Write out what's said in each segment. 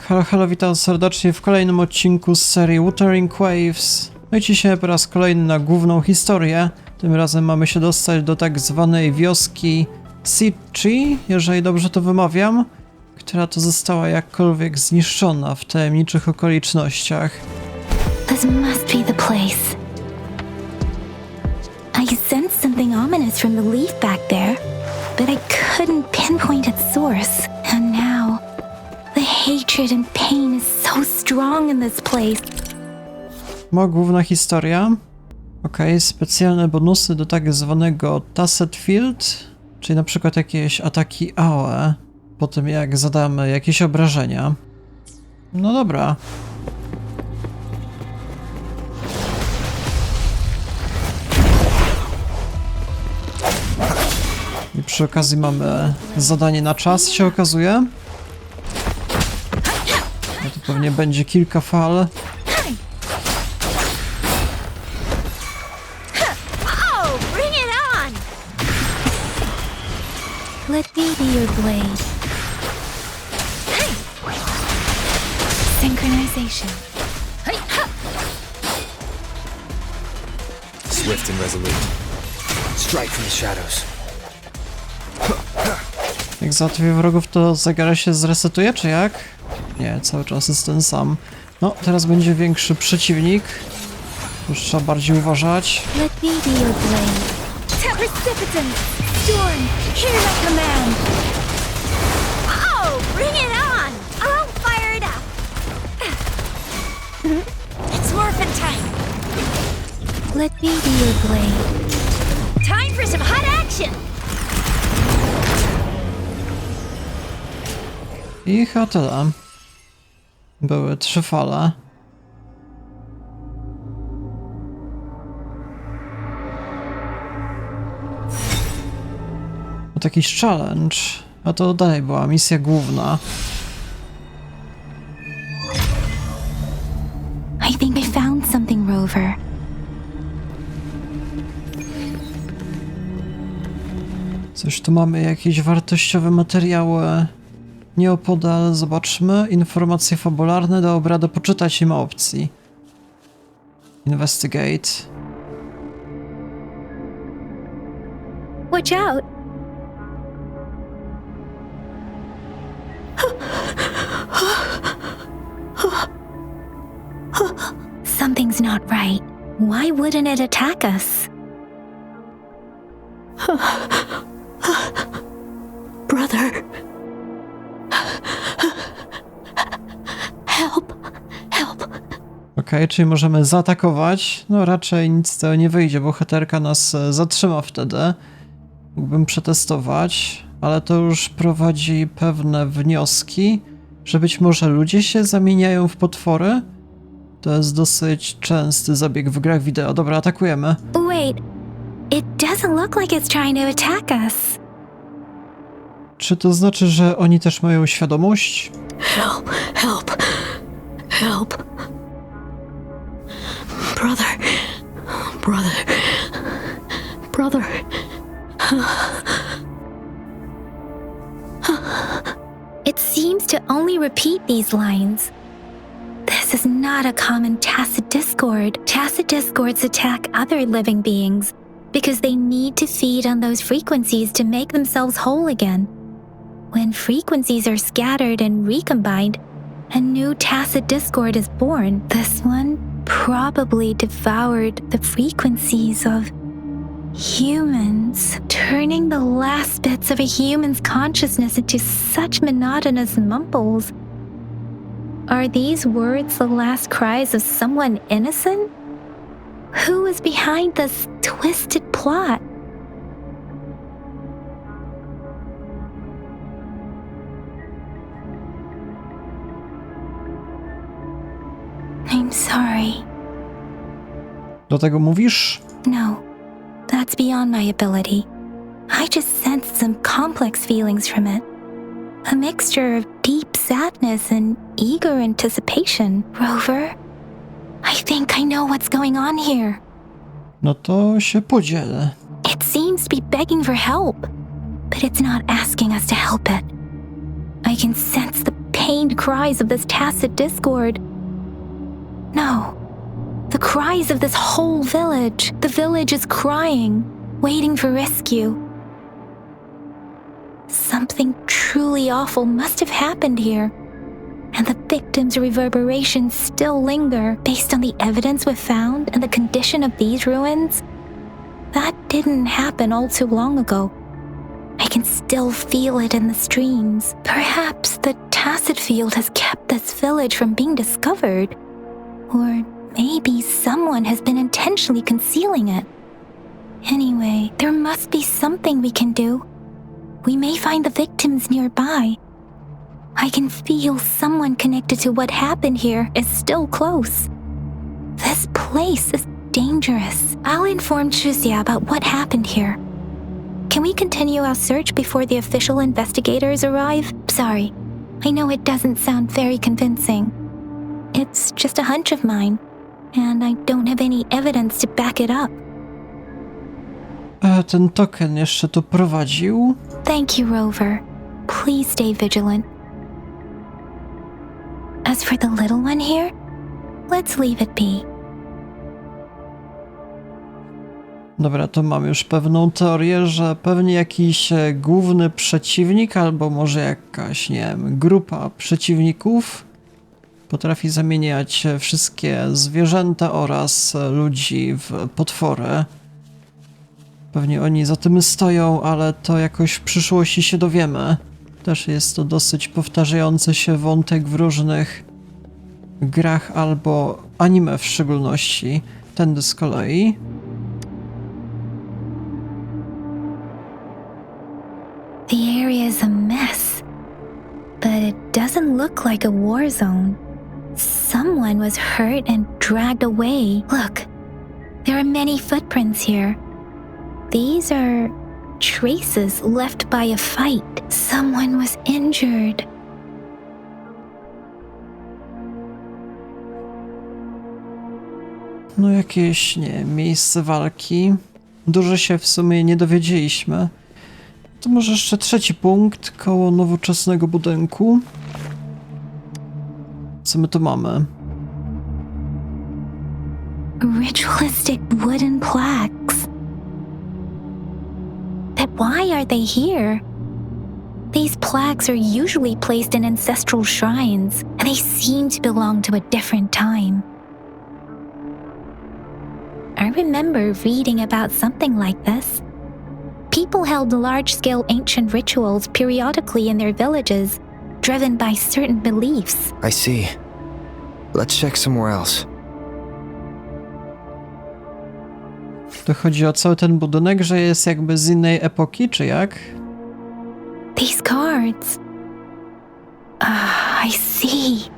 Halo, halo, witam serdecznie w kolejnym odcinku z serii Wuthering Waves. No i dzisiaj po raz kolejny na główną historię. Tym razem mamy się dostać do tak zwanej wioski Siódmy, jeżeli dobrze to wymawiam, która to została jakkolwiek zniszczona w tajemniczych okolicznościach. This must be the place. I sensed something ominous from the leaf back there, but I couldn't pinpoint its source. And now, the hatred and pain is so strong in this place. Główna historia. Okej, specjalne bonusy do tak zwanego Tacet Field, czyli na przykład jakieś ataki AOE, po tym jak zadamy jakieś obrażenia. No dobra. I przy okazji mamy zadanie na czas, się okazuje. No to pewnie będzie kilka fal. Let me be your blade. Synchronization. Swift and resolute. Strike from the shadows. Jak załatwię wrogów, to zegar się zresetuje, czy jak? Nie, cały czas jest ten sam. No, teraz będzie większy przeciwnik. Już trzeba bardziej uważać. Let me be your blade. Precipitant! Storm! Hear my command! Oh, bring it on! I'll fire it up! It's morphin' time! Let me be your blade. Time for some hot action! I chyba tyle. Były 3 fale. To jakiś challenge, a to dalej była misja główna. I think I found something, Rover. Coś tu mamy, jakieś wartościowe materiały. Nieopodal, zobaczmy. Informacje fabularne, dobra, poczytać im opcji. Investigate. Watch out! Something's not right. Why wouldn't it attack us? Brother. Help. Help. Okej, czyli możemy zaatakować. No raczej nic z tego nie wyjdzie, bohaterka nas zatrzyma wtedy. Mógłbym przetestować, ale to już prowadzi pewne wnioski, że być może ludzie się zamieniają w potwory. To jest dosyć częsty zabieg w grach wideo. Dobra, atakujemy. Wait, it doesn't look like it's trying to attack us. Czy to znaczy, że oni też mają świadomość? Help, help, help. Brother, brother, brother. It seems to only repeat these lines. This is not a common tacit discord. Tacit discords attack other living beings because they need to feed on those frequencies to make themselves whole again. When frequencies are scattered and recombined, a new tacit discord is born. This one probably devoured the frequencies of humans, turning the last bits of a human's consciousness into such monotonous mumbles. Are these words the last cries of someone innocent? Who is behind this twisted plot? I'm sorry. Do tego mówisz? No, that's beyond my ability. I just sensed some complex feelings from it. A mixture of deep sadness and eager anticipation. Rover, I think I know what's going on here. No to się podzielę. It seems to be begging for help, but it's not asking us to help it. I can sense the pain pained cries of this tacit discord. No, the cries of this whole village. The village is crying, waiting for rescue. Something truly awful must have happened here, and the victims' reverberations still linger based on the evidence we've found and the condition of these ruins. That didn't happen all too long ago. I can still feel it in the streams. Perhaps the tacit field has kept this village from being discovered. Or maybe someone has been intentionally concealing it. Anyway, there must be something we can do. We may find the victims nearby. I can feel someone connected to what happened here is still close. This place is dangerous. I'll inform Shuzia about what happened here. Can we continue our search before the official investigators arrive? Sorry, I know it doesn't sound very convincing. It's just a hunch of mine, and I don't have any evidence to back it up. Ten token jeszcze tu prowadził. Thank you, Rover. Please stay vigilant. As for the little one here, let's leave it be. Dobra, to mam już pewną teorię, że pewnie jakiś główny przeciwnik, albo może jakaś, nie wiem, grupa przeciwników potrafi zamieniać wszystkie zwierzęta oraz ludzi w potwory. Pewnie oni za tym stoją, ale to jakoś w przyszłości się dowiemy. Też jest to dosyć powtarzający się wątek w różnych grach albo anime w szczególności. Tędy z kolei. The area is a mess, but it doesn't look like a war zone. Someone was hurt and dragged away. Look, there are many footprints here. These are traces left by a fight. Someone was injured. No jakieś, nie wiem, miejsce walki. Dużo się w sumie nie dowiedzieliśmy. To może jeszcze trzeci punkt koło nowoczesnego budynku. Co my tu mamy? Ritualistic wooden plaques. But why are they here? These plaques are usually placed in ancestral shrines, and they seem to belong to a different time. I remember reading about something like this. People held large-scale ancient rituals periodically in their villages, driven by certain beliefs. I see. Let's check somewhere else. To chodzi o cały ten budynek, że jest jakby z innej epoki, czy jak? These cards. I see.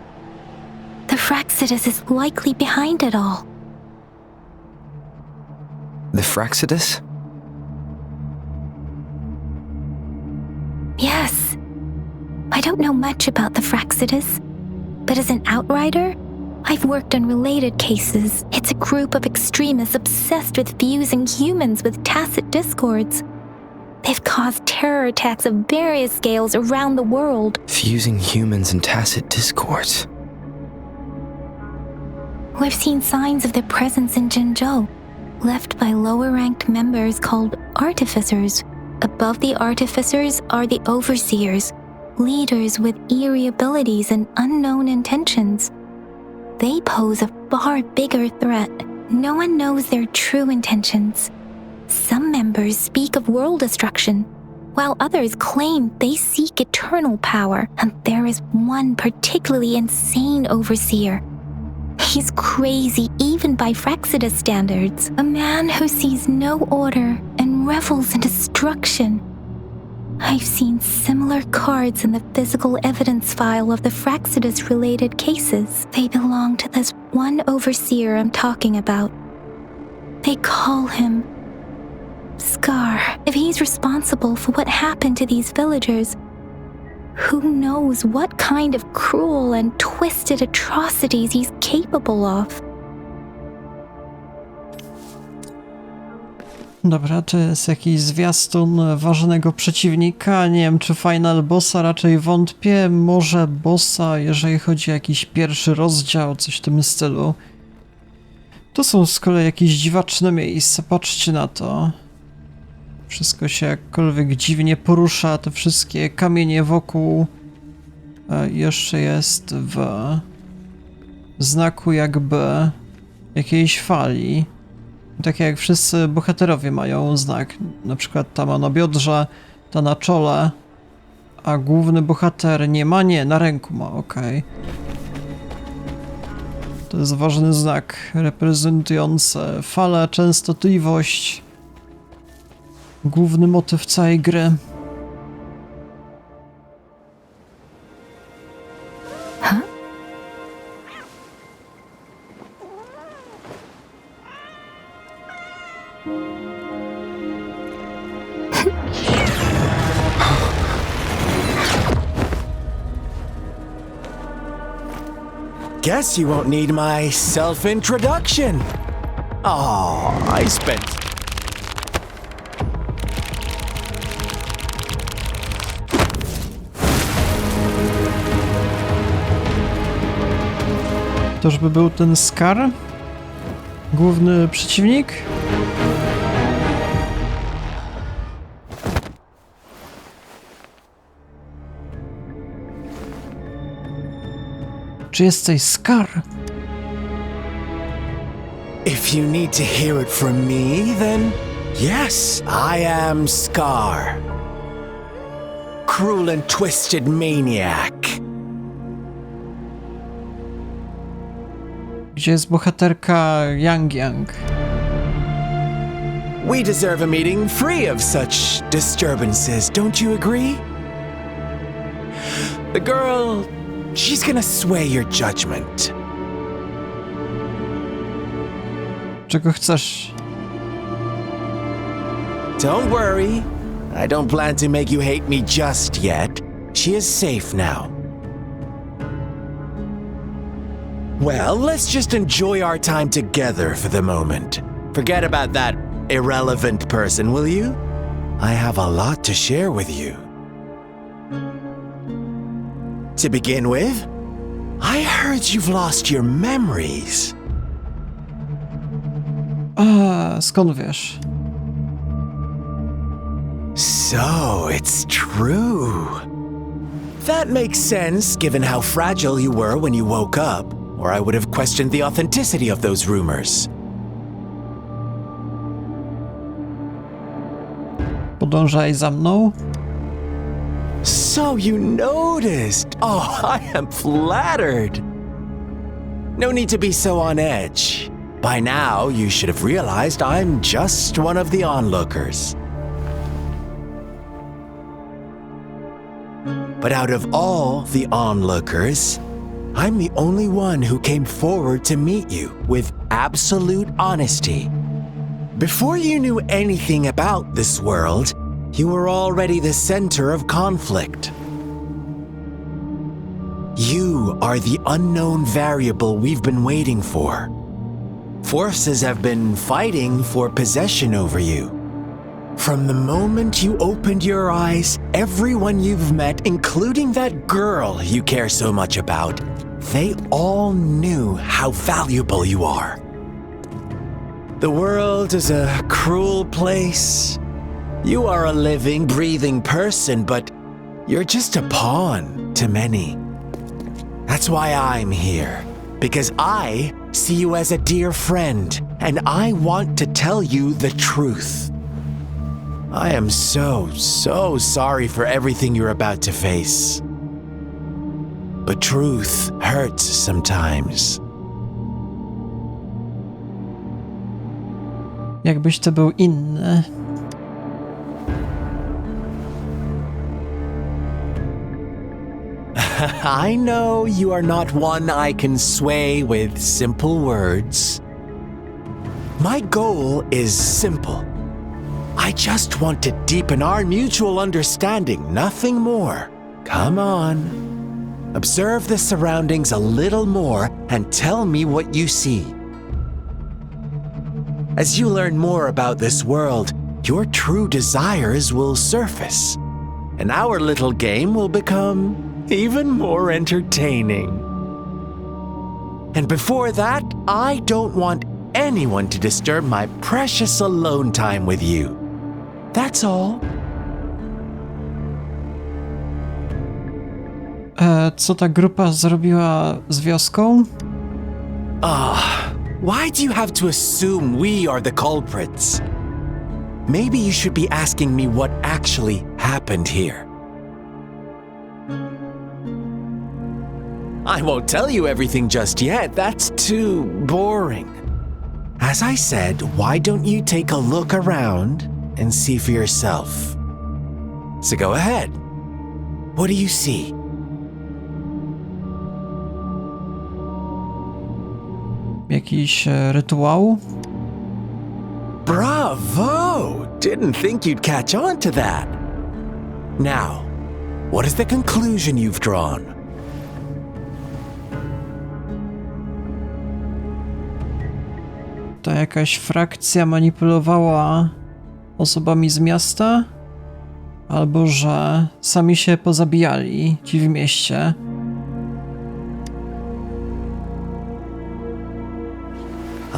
The Fraxidus is likely behind it all. The Fraxidus? Yes. I don't know much about the Fraxidus, but as an outrider, I've worked on related cases. It's a group of extremists obsessed with fusing humans with tacit discords. They've caused terror attacks of various scales around the world. Fusing humans and tacit discords. We've seen signs of their presence in Jinzhou, left by lower-ranked members called artificers. Above the artificers are the overseers, leaders with eerie abilities and unknown intentions. They pose a far bigger threat. No one knows their true intentions. Some members speak of world destruction, while others claim they seek eternal power, and there is one particularly insane overseer. He's crazy even by Fraxidus standards. A man who sees no order and revels in destruction. I've seen similar cards in the physical evidence file of the Fraxidus-related cases. They belong to this one overseer I'm talking about. They call him Scar. If he's responsible for what happened to these villagers, who knows what kind of cruel and twisted atrocities he's capable of. Dobra, czy jest jakiś zwiastun ważnego przeciwnika? Nie wiem, czy final bossa, raczej wątpię. Może bossa, jeżeli chodzi o jakiś pierwszy rozdział, coś w tym stylu. To są z kolei jakieś dziwaczne miejsca, patrzcie na to. Wszystko się jakkolwiek dziwnie porusza, te wszystkie kamienie wokół. Jeszcze jest w znaku jakby jakiejś fali. Tak jak wszyscy bohaterowie mają znak. Na przykład ta ma na biodrze, ta na czole, a główny bohater nie ma, nie, na ręku ma, okej. To jest ważny znak reprezentujący falę, częstotliwość. Główny motyw całej gry. Guess you won't need my self-introduction. Oh, I spent... To żeby był ten Scar? Główny przeciwnik? Czy jesteś Scar? If you need to hear it from me, then yes, I am Scar. Cruel and twisted maniac. Gdzie jest bohaterka Yang? We deserve a meeting free of such disturbances, don't you agree? The girl, she's gonna sway your judgment. Czego chcesz? Don't worry. I don't plan to make you hate me just yet. She is safe now. Well, let's just enjoy our time together for the moment. Forget about that irrelevant person, will you? I have a lot to share with you. To begin with, I heard you've lost your memories. A, skąd wiesz? So, it's true. That makes sense, given how fragile you were when you woke up, or I would have questioned the authenticity of those rumors. Podążaj za mną? So you noticed! Oh, I am flattered! No need to be so on edge. By now, you should have realized I'm just one of the onlookers. But out of all the onlookers, I'm the only one who came forward to meet you with absolute honesty. Before you knew anything about this world, you were already the center of conflict. You are the unknown variable we've been waiting for. Forces have been fighting for possession over you. From the moment you opened your eyes, everyone you've met, including that girl you care so much about, they all knew how valuable you are. The world is a cruel place. You are a living, breathing person, but you're just a pawn to many. That's why I'm here, because I see you as a dear friend, and I want to tell you the truth. I am so sorry for everything you're about to face. But truth hurts sometimes. Jakbyś to był inny. I know you are not one I can sway with simple words. My goal is simple. I just want to deepen our mutual understanding, nothing more. Come on. Observe the surroundings a little more and tell me what you see. As you learn more about this world, your true desires will surface, and our little game will become even more entertaining. And before that, I don't want anyone to disturb my precious alone time with you. That's all. Co ta grupa zrobiła z wioską? Why do you have to assume we are the culprits? Maybe you should be asking me what actually happened here. I won't tell you everything just yet. That's too boring. As I said, why don't you take a look around and see for yourself? So go ahead. What do you see? Jakiś rytuał? Bravo! Didn't think you'd catch on to that. Now, what is the conclusion you've drawn? To jakaś frakcja manipulowała osobami z miasta? Albo że sami się pozabijali ci w mieście?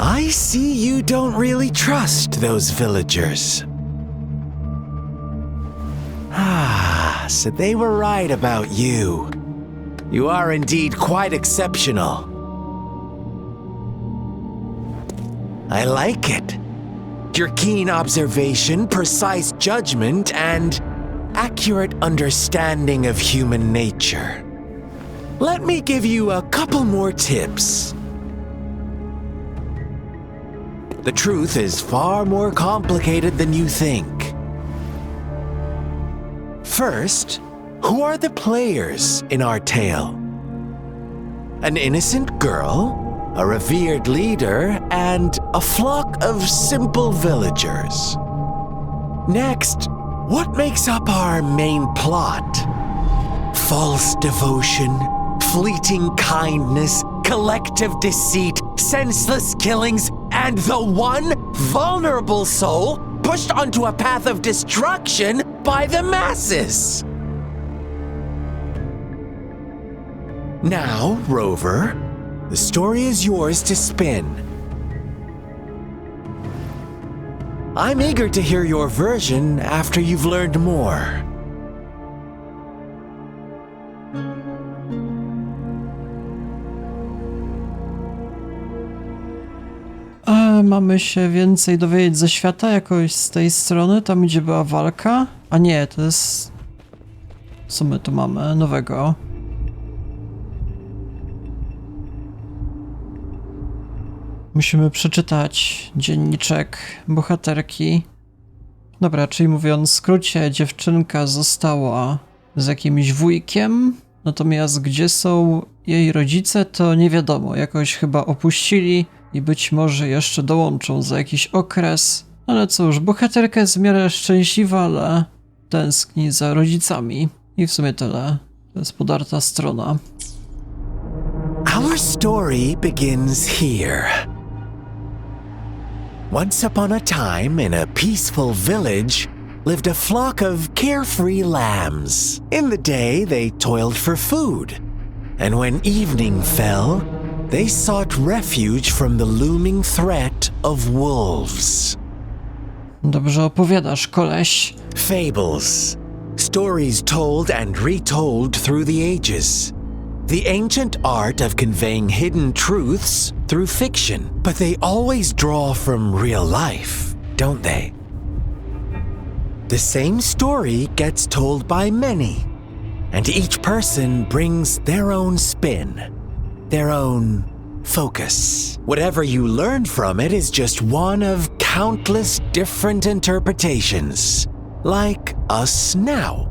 I see you don't really trust those villagers. So they were right about you. You are indeed quite exceptional. I like it. Your keen observation, precise judgment, and accurate understanding of human nature. Let me give you a couple more tips. The truth is far more complicated than you think. First, who are the players in our tale? An innocent girl, a revered leader, and a flock of simple villagers. Next, what makes up our main plot? False devotion, fleeting kindness, collective deceit, senseless killings, and the one vulnerable soul pushed onto a path of destruction by the masses. Now, Rover, the story is yours to spin. I'm eager to hear your version after you've learned more. Mamy się więcej dowiedzieć ze świata jakoś z tej strony, tam gdzie była walka? A nie, to jest... Co my tu mamy nowego? Musimy przeczytać dzienniczek bohaterki. Dobra, czyli mówiąc w skrócie, dziewczynka została z jakimś wujkiem, natomiast gdzie są jej rodzice, to nie wiadomo, jakoś chyba opuścili i być może jeszcze dołączą za jakiś okres. Ale cóż, bohaterka jest w miarę szczęśliwa, ale tęskni za rodzicami. I w sumie tyle. To jest podarta strona. Our story begins here. Once upon a time, in a peaceful village, lived a flock of carefree lambs. In the day, they toiled for food, and when evening fell, they sought refuge from the looming threat of wolves. Dobrze opowiadasz, koleś. Fables. Stories told and retold through the ages. The ancient art of conveying hidden truths through fiction. But they always draw from real life, don't they? The same story gets told by many, and each person brings their own spin, their own focus. Whatever you learn from it is just one of countless different interpretations. Like us now,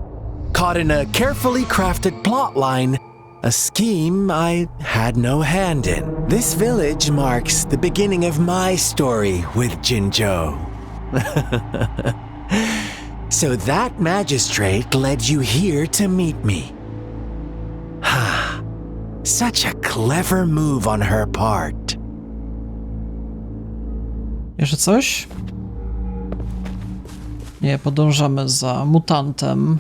caught in a carefully crafted plotline, a scheme I had no hand in. This village marks the beginning of my story with Jinzhou. So that magistrate led you here to meet me. Such a clever move on her part. Jeszcze coś? Nie, podążamy za mutantem.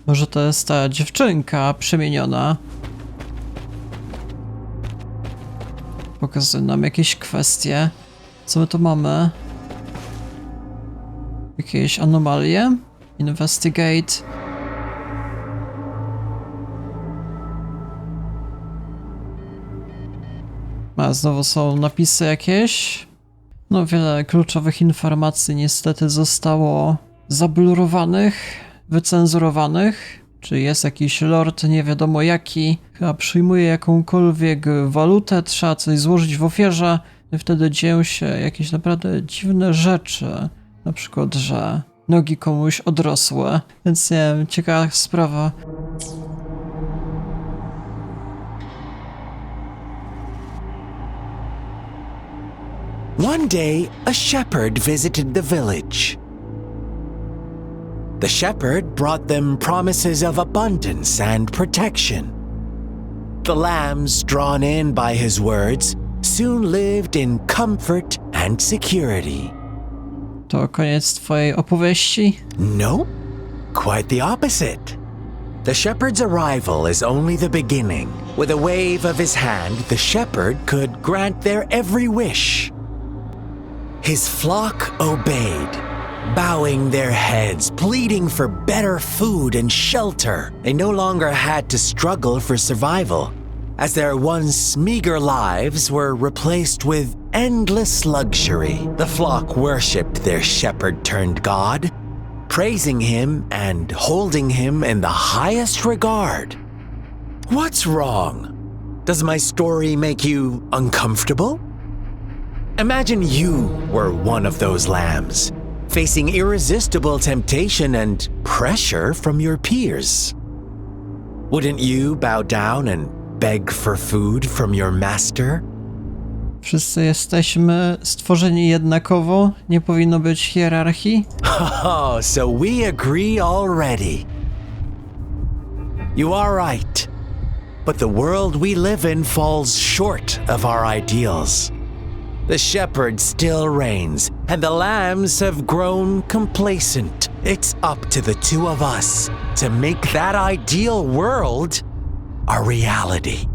Może to jest ta dziewczynka przemieniona. Pokazuje nam jakieś kwestie. Co my tu mamy? Jakieś anomalie? Investigate. A, znowu są napisy jakieś. No, wiele kluczowych informacji niestety zostało zablurowanych, wycenzurowanych. Czy jest jakiś lord, nie wiadomo jaki, chyba przyjmuje jakąkolwiek walutę, trzeba coś złożyć w ofierze. I wtedy dzieją się jakieś naprawdę dziwne rzeczy. Na przykład, że nogi komuś odrosły. Więc nie wiem, ciekawa sprawa. One day, a shepherd visited the village. The shepherd brought them promises of abundance and protection. The lambs, drawn in by his words, soon lived in comfort and security. To koniec twojej opowieści? No, quite the opposite. The shepherd's arrival is only the beginning. With a wave of his hand, the shepherd could grant their every wish. His flock obeyed, bowing their heads, pleading for better food and shelter. They no longer had to struggle for survival, as their once meager lives were replaced with endless luxury. The flock worshipped their shepherd-turned-god, praising him and holding him in the highest regard. What's wrong? Does my story make you uncomfortable? Imagine you were one of those lambs, facing irresistible temptation and pressure from your peers. Wouldn't you bow down and beg for food from your master? Wszyscy jesteśmy stworzeni jednakowo, nie powinno być hierarchii. Oh, so we agree already. You are right, but the world we live in falls short of our ideals. The shepherd still reigns, and the lambs have grown complacent. It's up to the two of us to make that ideal world a reality.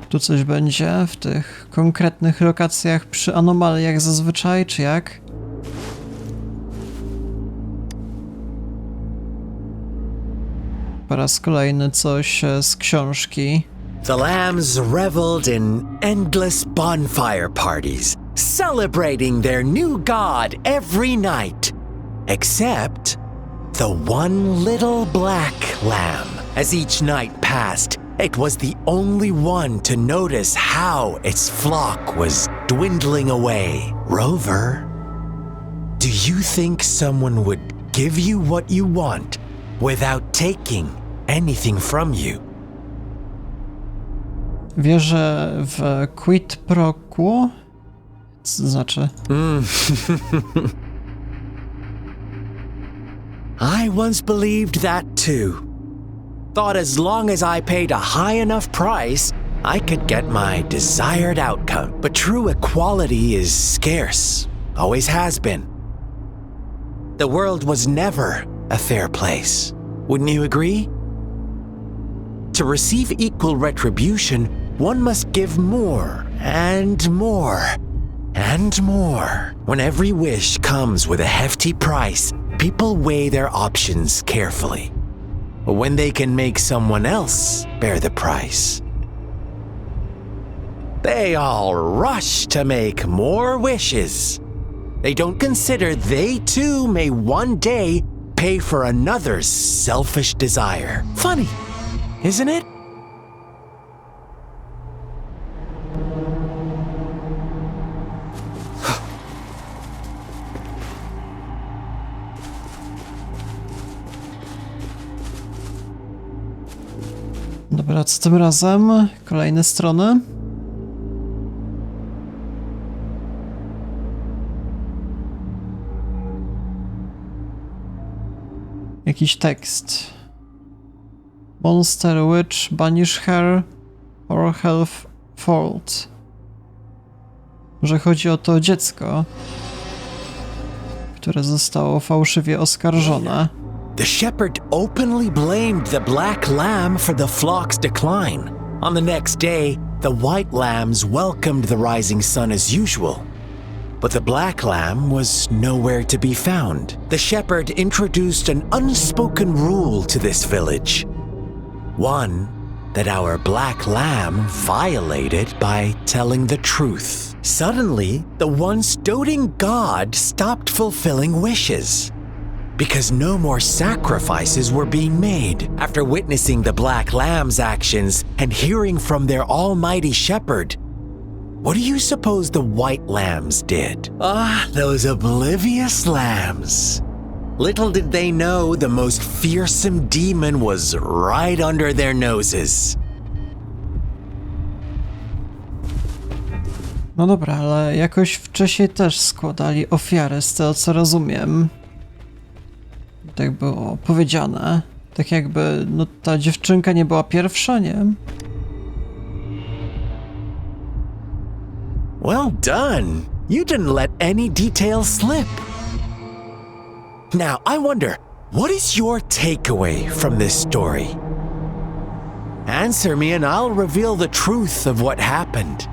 Tu coś będzie w tych konkretnych lokacjach przy anomaliach zazwyczaj, czy jak? Po raz kolejny coś z książki. The lambs reveled in endless bonfire parties, celebrating their new god every night, except the one little black lamb. As each night passed, it was the only one to notice how its flock was dwindling away. Rover, do you think someone would give you what you want without taking anything from you? Wierzę w quid pro quo? Co to znaczy? I once believed that too. Thought as long as I paid a high enough price, I could get my desired outcome. But true equality is scarce, always has been. The world was never a fair place. Wouldn't you agree? To receive equal retribution, one must give more and more and more. When every wish comes with a hefty price, people weigh their options carefully. When they can make someone else bear the price, they all rush to make more wishes. They don't consider they too may one day pay for another's selfish desire. Funny, isn't it? Dobra, co tym razem? Kolejne strony. jakiś tekst. Monster witch banish her or health fault. Może chodzi o to dziecko, które zostało fałszywie oskarżone. The shepherd openly blamed the black lamb for the flock's decline. On the next day, the white lambs welcomed the rising sun as usual. But the black lamb was nowhere to be found. The shepherd introduced an unspoken rule to this village. One that our black lamb violated by telling the truth. Suddenly, the once doting god stopped fulfilling wishes. Because no more sacrifices were being made. After witnessing the black lamb's actions and hearing from their almighty shepherd, what do you suppose the white lambs did? Ah, those oblivious lambs. Little did they know the most fearsome demon was right under their noses. No dobra, ale jakoś wcześniej też składali ofiary, z tego co rozumiem. Tak było powiedziane. Tak jakby, no ta dziewczynka nie była pierwsza, nie? Well done. You didn't let any detail slip. Now, I wonder, what is your takeaway from this story? Answer me and I'll reveal the truth of what happened.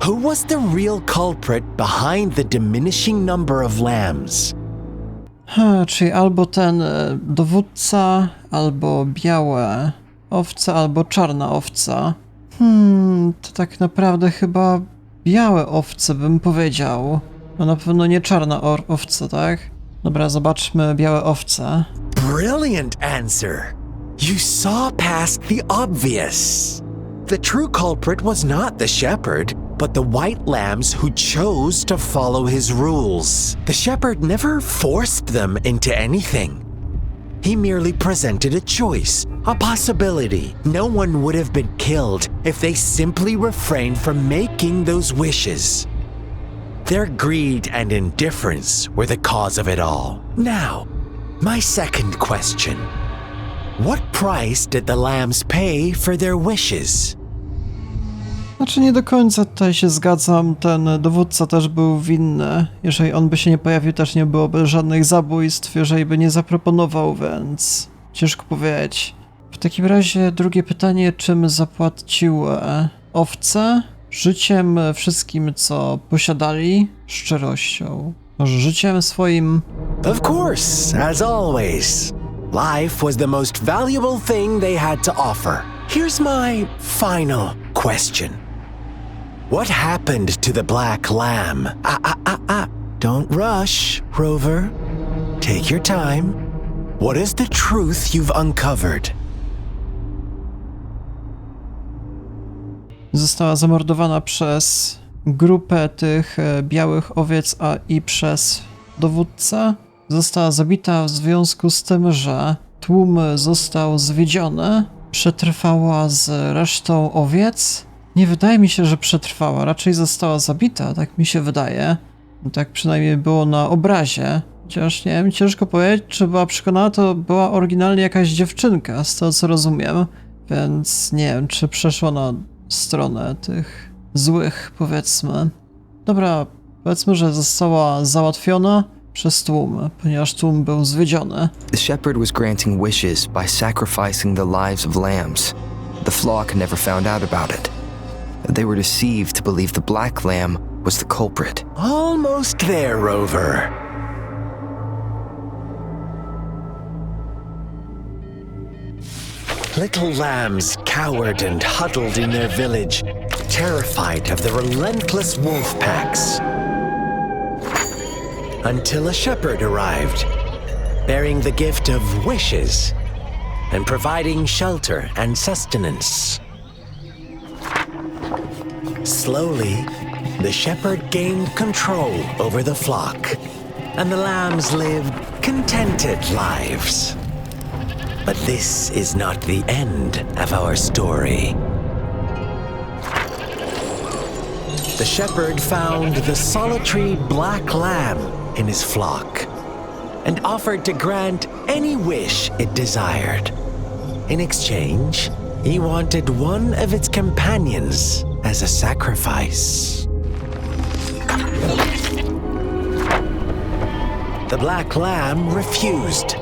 Who was the real culprit behind the diminishing number of lambs? Czyli albo ten dowódca, albo białe owce, albo czarna owca. To tak naprawdę chyba białe owce bym powiedział. No na pewno nie czarna owca, tak? Dobra, zobaczmy białe owce. Brilliant answer. You saw past the obvious. The true culprit was not the shepherd, but the white lambs who chose to follow his rules. The shepherd never forced them into anything. He merely presented a choice, a possibility. No one would have been killed if they simply refrained from making those wishes. Their greed and indifference were the cause of it all. Now, my second question. What price did the lambs pay for their wishes? Znaczy nie do końca tutaj się zgadzam, ten dowódca też był winny. Jeżeli on by się nie pojawił, też nie byłoby żadnych zabójstw, jeżeli by nie zaproponował, więc ciężko powiedzieć. W takim razie drugie pytanie, czym zapłacił owce? Życiem, wszystkim co posiadali, szczerością. Może życiem swoim? Of course, as always. Life was the most valuable thing they had to offer. Here's my final question. What happened to the black lamb? Don't rush, Rover. Take your time. What is the truth you've uncovered? Została zamordowana przez grupę tych białych owiec, a i przez dowódcę. Została zabita w związku z tym, że tłum został zwiedziony. Przetrwała z resztą owiec. Nie wydaje mi się, że przetrwała, raczej została zabita, tak mi się wydaje. Tak przynajmniej było na obrazie. Chociaż nie wiem, ciężko powiedzieć, czy była przekonana, to była oryginalnie jakaś dziewczynka, z tego co rozumiem. Więc nie wiem, czy przeszła na stronę tych złych, powiedzmy. Dobra, powiedzmy, że została załatwiona przez tłum, ponieważ tłum był zwiedziony. The shepherd was granting wishes by sacrificing the lives of lambs. The flock never found out about it. They were deceived to believe the black lamb was the culprit. Almost there, Rover. Little lambs cowered and huddled in their village, terrified of the relentless wolf packs. Until a shepherd arrived, bearing the gift of wishes and providing shelter and sustenance. Slowly, the shepherd gained control over the flock, and the lambs lived contented lives. But this is not the end of our story. The shepherd found the solitary black lamb in his flock. and offered to grant any wish it desired. In exchange, he wanted one of its companions as a sacrifice. The black lamb refused,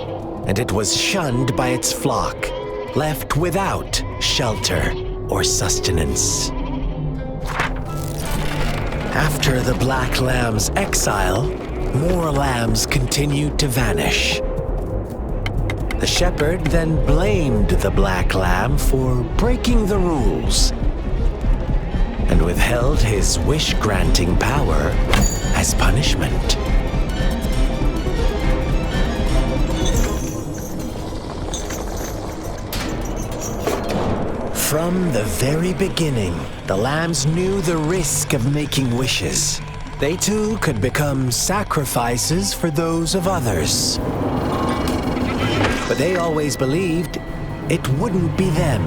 and it was shunned by its flock, left without shelter or sustenance. After the black lamb's exile, more lambs continued to vanish. The shepherd then blamed the black lamb for breaking the rules and withheld his wish-granting power as punishment. From the very beginning, the lambs knew the risk of making wishes. They too could become sacrifices for those of others. But they always believed it wouldn't be them.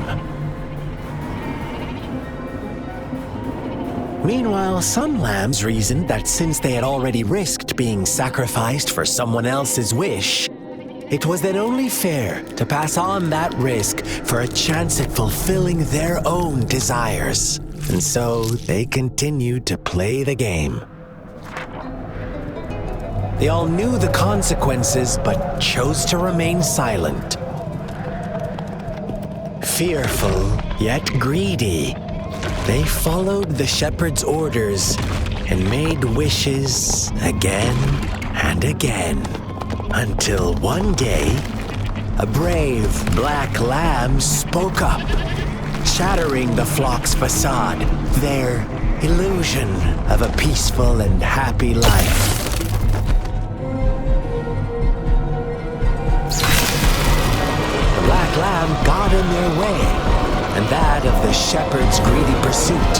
Meanwhile, some lambs reasoned that since they had already risked being sacrificed for someone else's wish, it was then only fair to pass on that risk for a chance at fulfilling their own desires. And so they continued to play the game. They all knew the consequences, but chose to remain silent. Fearful, yet greedy, they followed the shepherd's orders and made wishes again and again. Until one day, a brave black lamb spoke up, shattering the flock's facade, their illusion of a peaceful and happy life. The black lamb got in their way, and that of the shepherd's greedy pursuit,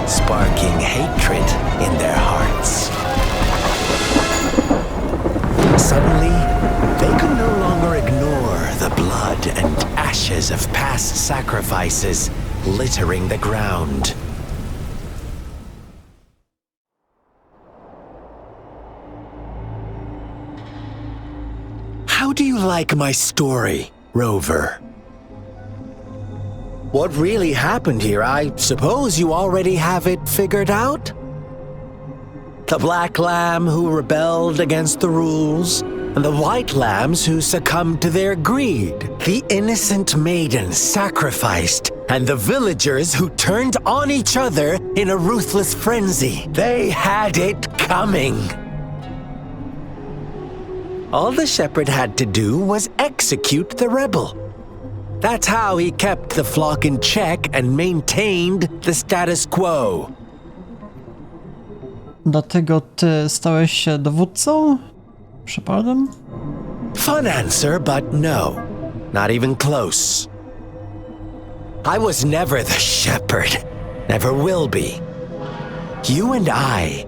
sparking hatred in their hearts. Suddenly, they could no longer ignore the blood and ashes of past sacrifices littering the ground. How do you like my story, Rover? What really happened here? I suppose you already have it figured out? The black lamb who rebelled against the rules, and the white lambs who succumbed to their greed. The innocent maiden sacrificed, and the villagers who turned on each other in a ruthless frenzy. They had it coming. All the shepherd had to do was execute the rebel. That's how he kept the flock in check and maintained the status quo. Dlatego ty stałeś się dowódcą? Przypadem? Fun answer, but no. Not even close. I was never the shepherd. Never will be. You and I,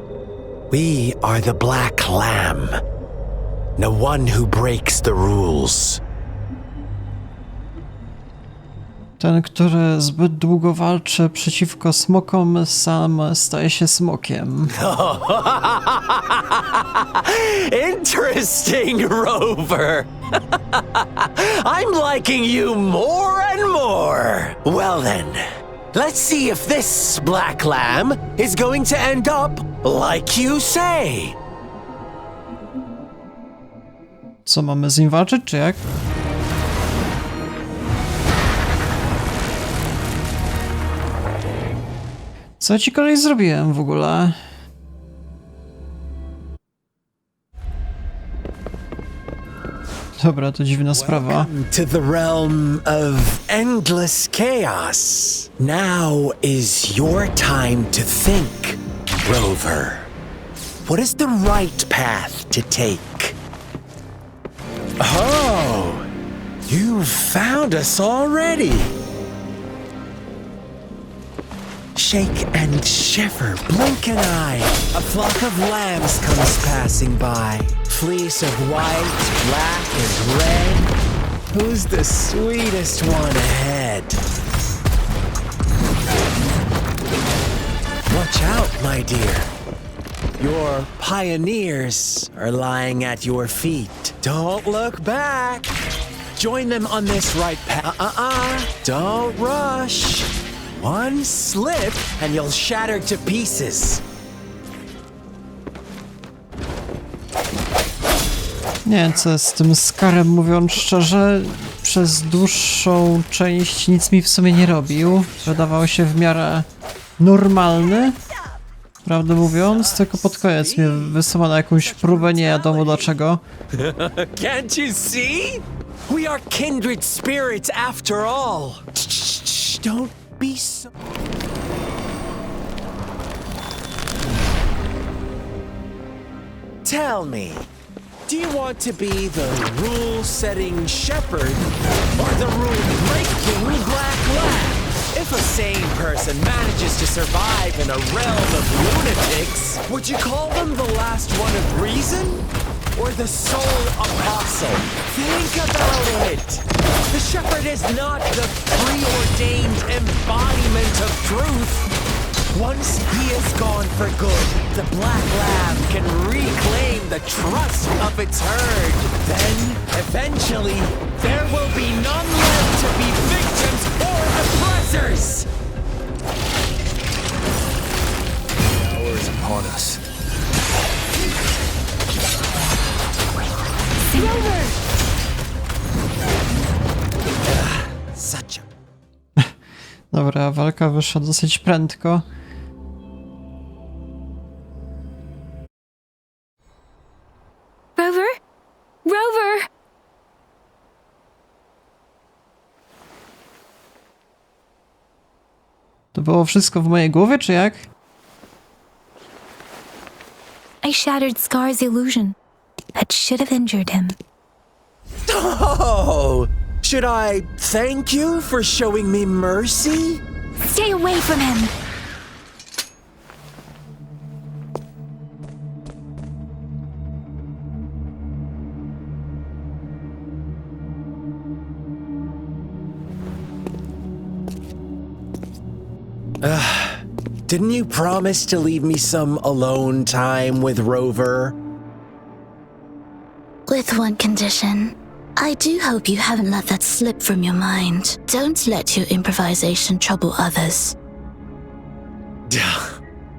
we are the black lamb. No one who breaks the rules. Ten, który zbyt długo walczy przeciwko smokom, sam staje się smokiem. Interesting, Rover. I'm liking you more and more. Well then, let's see if this black lamb is going to end up like you say. Co, mamy z nim walczyć, czy jak? Co ci kolej zrobiłem w ogóle? Dobra, to dziwna sprawa. Welcome to the realm of endless chaos. Now is your time to think, Rover. What is the right path to take? Oh, you've found us already. Shake and shiver, blink an eye. A flock of lambs comes passing by. Fleece of white, black, and red. Who's the sweetest one ahead? Watch out, my dear. Your pioneers are lying at your feet. Don't look back. Join them on this right path. Don't rush. One slip and you'll shatter to pieces. Nie wiem, co jest z tym Scarem, mówiąc szczerze. Przez dłuższą część nic mi w sumie nie robił. Wydawał się w miarę normalny, prawdę mówiąc, tylko pod koniec mnie wysyła na jakąś próbę, nie wiadomo dlaczego. Can't you see? We are kindred spirits after all. Don't be so... Tell me, do you want to be the rule-setting shepherd or the rule-breaking black lab? If a sane person manages to survive in a realm of lunatics, would you call them the last one of reason? Or the sole apostle? Think about it! The shepherd is not the preordained embodiment of truth. Once he is gone for good, the Black Lamb can reclaim the trust of its herd. Then, eventually, there will be none left to be victims or oppressors! Power is upon us. Rover! Such a... Dobra, walka wyszła dosyć prędko. Rover? Rover! To było wszystko w mojej głowie, czy jak? I shattered Scar's illusion. That should have injured him. Oh! Should I thank you for showing me mercy? Stay away from him! Didn't you promise to leave me some alone time with Rover? With one condition. I do hope you haven't let that slip from your mind. Don't let your improvisation trouble others.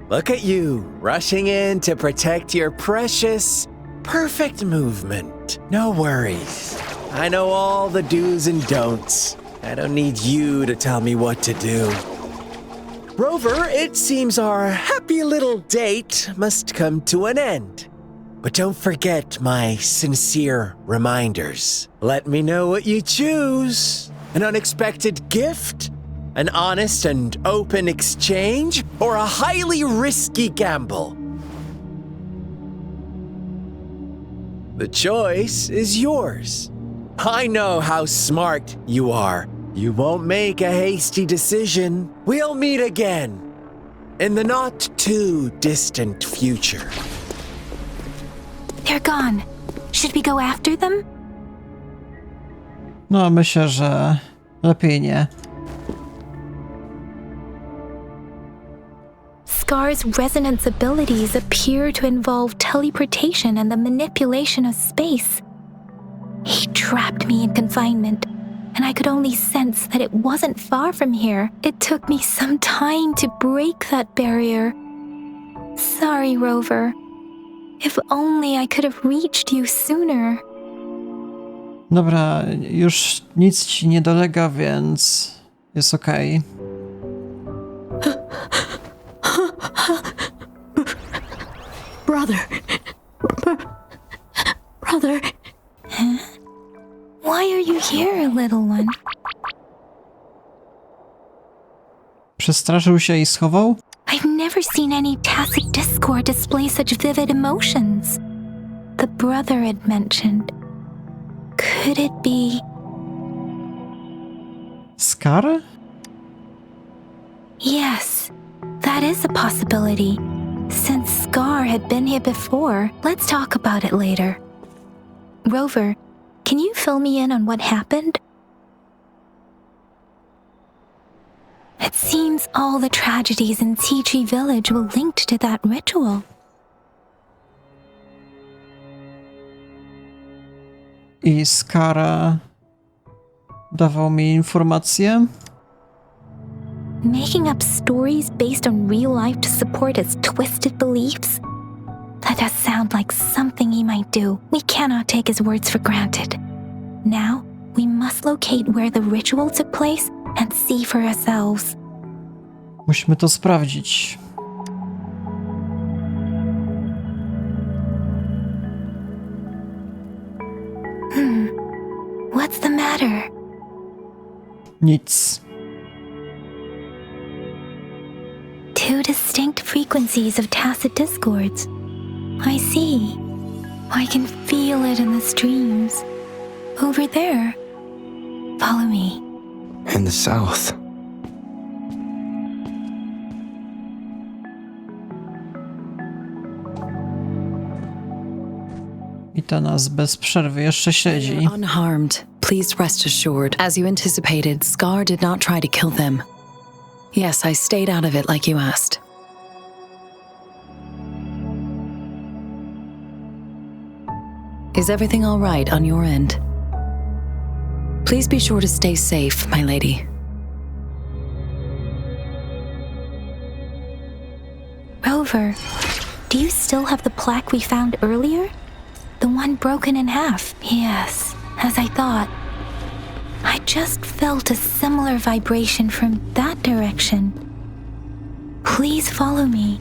Look at you, rushing in to protect your precious, perfect movement. No worries. I know all the do's and don'ts. I don't need you to tell me what to do. Rover, it seems our happy little date must come to an end. But don't forget my sincere reminders. Let me know what you choose. An unexpected gift? An honest and open exchange? Or a highly risky gamble? The choice is yours. I know how smart you are. You won't make a hasty decision. We'll meet again in the not too distant future. They're gone. Should we go after them? No, myślę, że lepiej nie. Scar's resonance abilities appear to involve teleportation and the manipulation of space. He trapped me in confinement, and I could only sense that it wasn't far from here. It took me some time to break that barrier. Sorry, Rover. If only I could have reached you sooner. Dobra, już nic ci nie dolega, więc jest okej. Brother. Brother. Huh? Why are you here, little one? Przestraszył się i schował? I've never seen any tacit discord display such vivid emotions. The brother had mentioned. Could it be... Scar? Yes, that is a possibility. Since Scar had been here before, let's talk about it later. Rover, can you fill me in on what happened? It seems all the tragedies in Tea Tree Village were linked to that ritual. I Scara dawał mi informacje. Making up stories based on real life to support his twisted beliefs? That does sound like something he might do. We cannot take his words for granted. Now, we must locate where the ritual took place and see for ourselves. Musimy to sprawdzić. What's the matter? Nic. Two distinct frequencies of tacit discords. I see. I can feel it in the streams. Over there. Follow me. In the south. I ta nas bez przerwy jeszcze śledzi. Unharmed, please rest assured. As you anticipated, Scar did not try to kill them. Yes, I stayed out of it like you asked. Is everything all right on your end? Please be sure to stay safe, my lady. Rover, do you still have the plaque we found earlier? The one broken in half? Yes, as I thought. I just felt a similar vibration from that direction. Please follow me.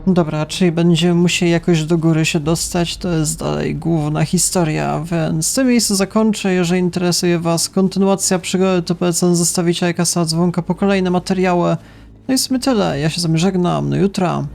Dobra, czyli będziemy musieli jakoś do góry się dostać, to jest dalej główna historia, więc w tym miejscu zakończę. Jeżeli interesuje Was kontynuacja przygody, to polecam zostawić lajka, dzwonka po kolejne materiały. No i w sumie tyle, ja się z wami żegnam, do jutra.